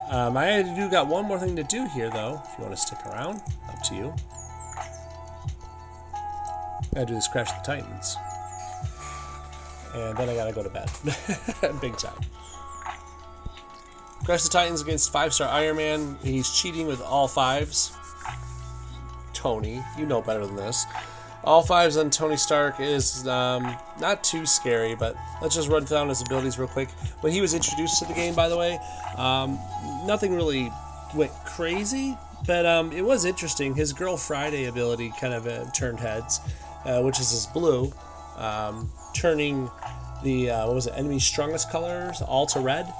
I do got one more thing to do here, though. If you want to stick around, up to you. Gotta do this Crash the Titans. And then I gotta go to bed. Big time. Crash the Titans against 5-star Iron Man. He's cheating with all 5s. Tony, you know better than this. All 5s on Tony Stark is not too scary, but let's just run down his abilities real quick. When he was introduced to the game, by the way, nothing really went crazy, but it was interesting. His Girl Friday ability kind of turned heads, which is his blue, turning the enemy's strongest colors all to red,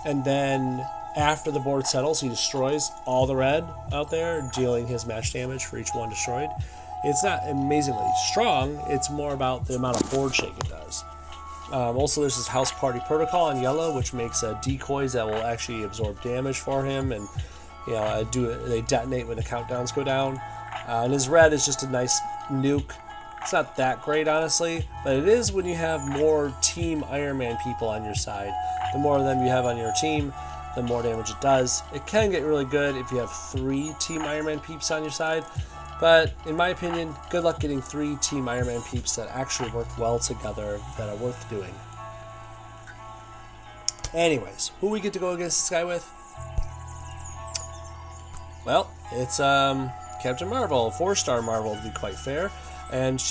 and then after the board settles, he destroys all the red out there, dealing his match damage for each one destroyed. It's not amazingly strong, it's more about the amount of board shake it does. Also, there's this House Party Protocol in yellow, which makes decoys that will actually absorb damage for him, and they detonate when the countdowns go down. And his red is just a nice nuke. It's not that great, honestly, but it is when you have more Team Iron Man people on your side. The more of them you have on your team, the more damage it does. It can get really good if you have 3 Team Iron Man peeps on your side, but in my opinion, good luck getting 3 Team Iron Man peeps that actually work well together, that are worth doing. Anyways, who we get to go against this guy with? Well, it's Captain Marvel, 4-star Marvel to be quite fair, and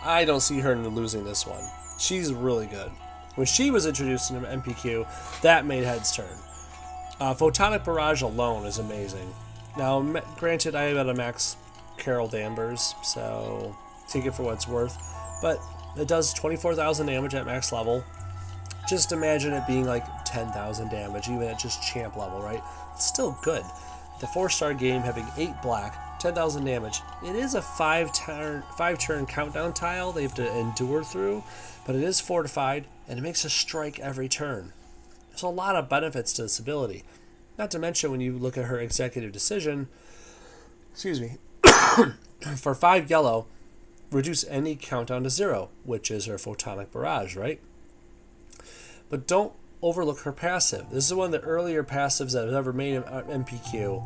I don't see her losing this one. She's really good. When she was introduced in MPQ, that made heads turn. Photonic Barrage alone is amazing. Now, granted, I have at a max Carol Danvers, so take it for what it's worth, but it does 24,000 damage at max level. Just imagine it being like 10,000 damage, even at just champ level, right? It's still good. The 4-star game having 8 black, 10,000 damage. It is a 5-turn countdown tile they have to endure through, but it is fortified, and it makes a strike every turn. There's a lot of benefits to this ability. Not to mention when you look at her executive decision, excuse me, for 5 yellow, reduce any countdown to 0, which is her Photonic Barrage, right? But don't overlook her passive. This is one of the earlier passives that I've ever made in MPQ,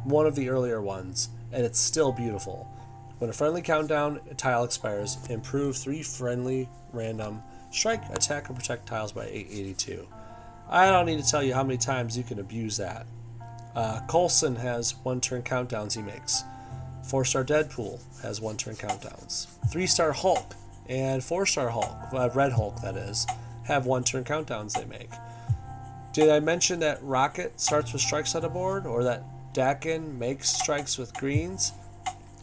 one of the earlier ones, and it's still beautiful. When a friendly countdown tile expires, improve 3 friendly random strike, attack, and protect tiles by 882. I don't need to tell you how many times you can abuse that. Coulson has 1-turn countdowns he makes. 4-star Deadpool has 1-turn countdowns. 3-star Hulk and 4-star Hulk, Red Hulk that is, have 1-turn countdowns they make. Did I mention that Rocket starts with strikes on the board, or that Dakin makes strikes with greens?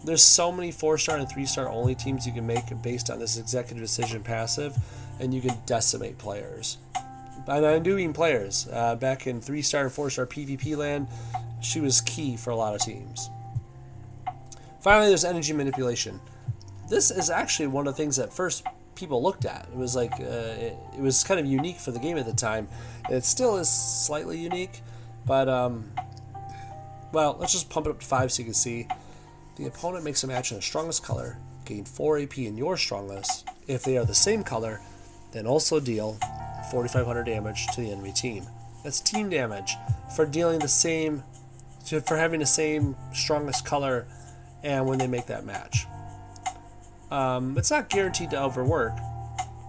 There's so many 4-star and 3-star only teams you can make based on this executive decision passive, and you can decimate players. And I'm doing players. Back in 3-star and 4-star PvP land, she was key for a lot of teams. Finally, there's energy manipulation. This is actually one of the things that first people looked at. It was like it was kind of unique for the game at the time. It still is slightly unique, but well, let's just pump it up to 5 so you can see. The opponent makes a match in the strongest color, gain 4 AP in your strongest. If they are the same color, then also deal 4,500 damage to the enemy team. That's team damage for dealing the same, for having the same strongest color, and when they make that match. It's not guaranteed to overwork,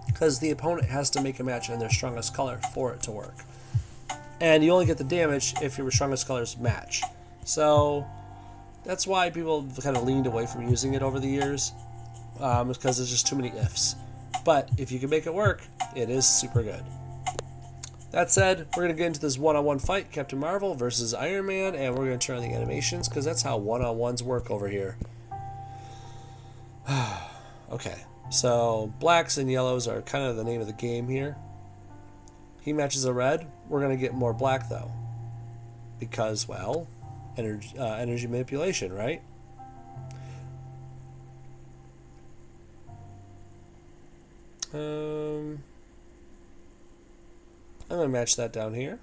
because the opponent has to make a match in their strongest color for it to work. And you only get the damage if your strongest colors match. So that's why people kind of leaned away from using it over the years, because there's just too many ifs. But if you can make it work, it is super good. That said, we're going to get into this one-on-one fight, Captain Marvel versus Iron Man, and we're going to turn on the animations, because that's how one-on-ones work over here. Okay, so blacks and yellows are kind of the name of the game here. He matches a red. We're going to get more black, though, because, well, energy manipulation, right? I'm going to match that down here.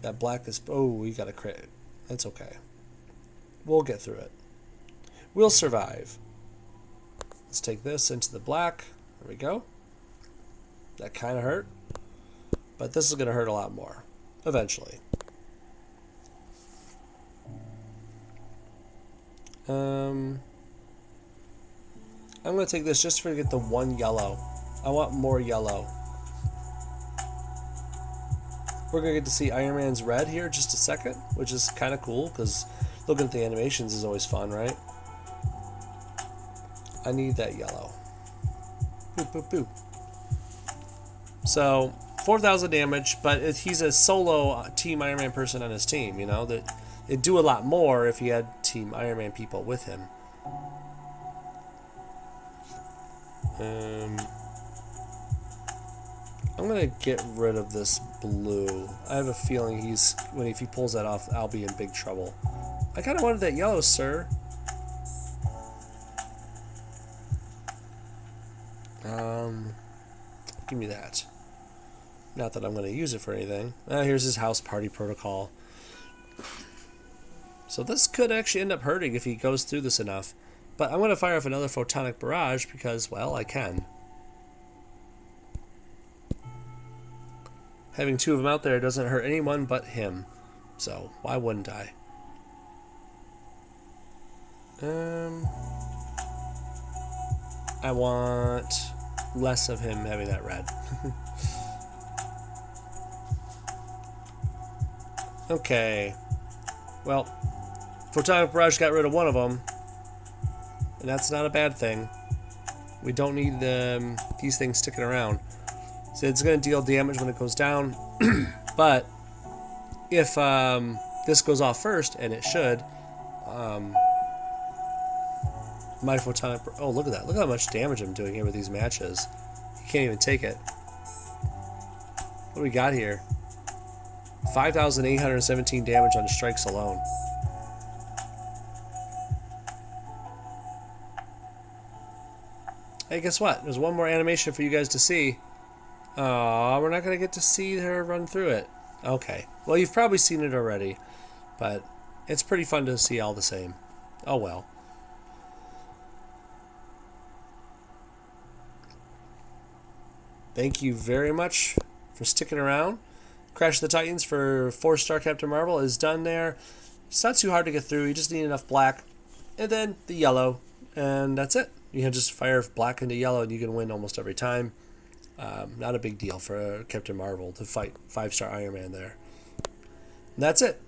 That black is... Oh, we got a crit. That's okay. We'll get through it. We'll survive. Let's take this into the black. There we go. That kind of hurt. But this is going to hurt a lot more. Eventually. I'm going to take this just to get the one yellow. I want more yellow. We're going to get to see Iron Man's red here in just a second, which is kind of cool because looking at the animations is always fun, right? I need that yellow. Boop, boop, boop. So, 4,000 damage, but he's a solo Team Iron Man person on his team, you know? That it'd do a lot more if he had Team Iron Man people with him. I'm gonna get rid of this blue. I have a feeling if he pulls that off, I'll be in big trouble. I kind of wanted that yellow, sir. Give me that. Not that I'm gonna use it for anything. Here's his house party protocol. So this could actually end up hurting if he goes through this enough. But I'm going to fire off another photonic barrage because, well, I can. Having two of them out there doesn't hurt anyone but him. So, why wouldn't I? I want less of him having that red. Okay. Well, photonic barrage got rid of one of them. And that's not a bad thing. We don't need these things sticking around. So it's going to deal damage when it goes down. But if this goes off first, and it should, my photonic... Oh, look at that. Look how much damage I'm doing here with these matches. You can't even take it. What do we got here? 5,817 damage on the strikes alone. Hey, guess what? There's one more animation for you guys to see. We're not going to get to see her run through it. Okay. Well, you've probably seen it already. But it's pretty fun to see all the same. Oh, well. Thank you very much for sticking around. Crash of the Titans for 4-star Captain Marvel is done there. It's not too hard to get through. You just need enough black. And then the yellow. And that's it. You can just fire black into yellow and you can win almost every time. Not a big deal for Captain Marvel to fight 5-star Iron Man there. And that's it.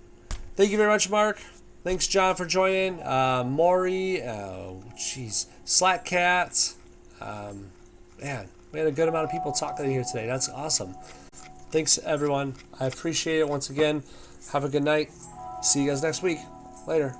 Thank you very much, Mark. Thanks, John, for joining. Maury, Slack Cat. Man, we had a good amount of people talking here today. That's awesome. Thanks, everyone. I appreciate it once again. Have a good night. See you guys next week. Later.